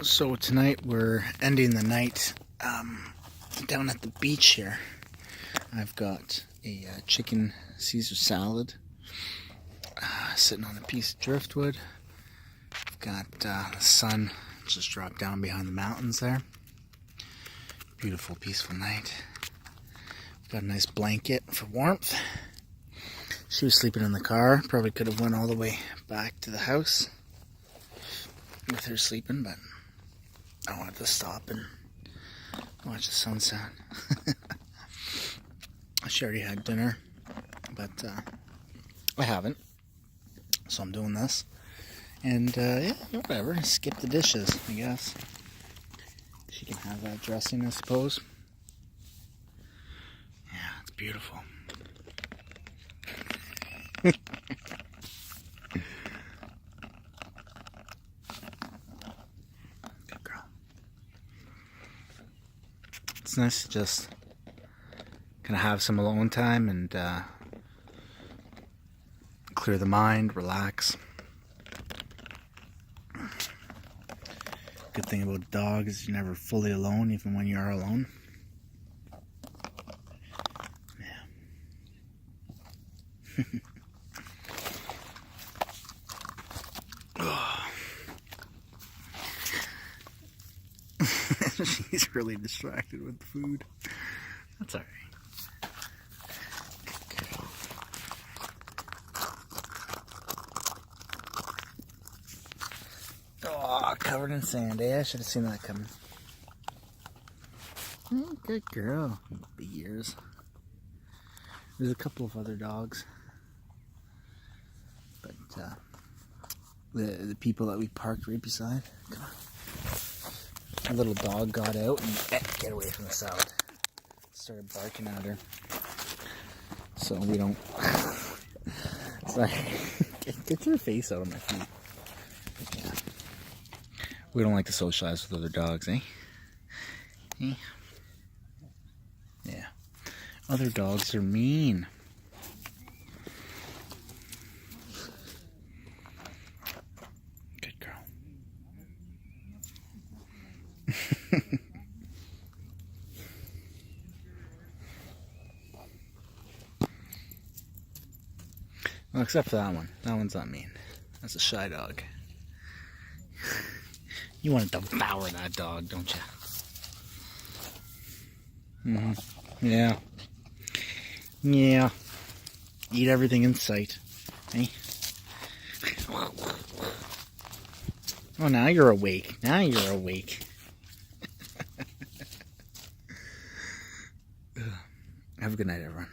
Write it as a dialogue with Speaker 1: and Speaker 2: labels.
Speaker 1: So tonight we're ending the night down at the beach here. I've got a chicken Caesar salad sitting on a piece of driftwood. I've got the sun just dropped down behind the mountains there. Beautiful, peaceful night. Got a nice blanket for warmth. She was sleeping in the car. Probably could have went all the way back to the house with her sleeping, but I wanted to stop and watch the sunset. She already had dinner, but I haven't, so I'm doing this. And yeah, whatever, skip the dishes, I guess. She can have that dressing, I suppose. Yeah, it's beautiful. Good girl. It's nice to just kind of have some alone time and clear the mind, relax. Good thing about a dog is you're never fully alone, even when you are alone. Yeah. She's really distracted with the food. That's alright. Oh, covered in sand, eh? I should have seen that coming. Oh, good girl. Big ears. There's a couple of other dogs. But, the people that we parked right beside. Come on. A little dog got out and get away from the salad. Started barking at her. So we don't... Sorry. Get your face out of my feet. Yeah. We don't like to socialize with other dogs, eh? Eh? Yeah. Other dogs are mean. Good girl. Well, except for that one. That one's not mean. That's a shy dog. You want to devour that dog, don't you? Mm-hmm. Yeah. Yeah. Eat everything in sight. Eh? Oh, now you're awake. Now you're awake. Have a good night, everyone.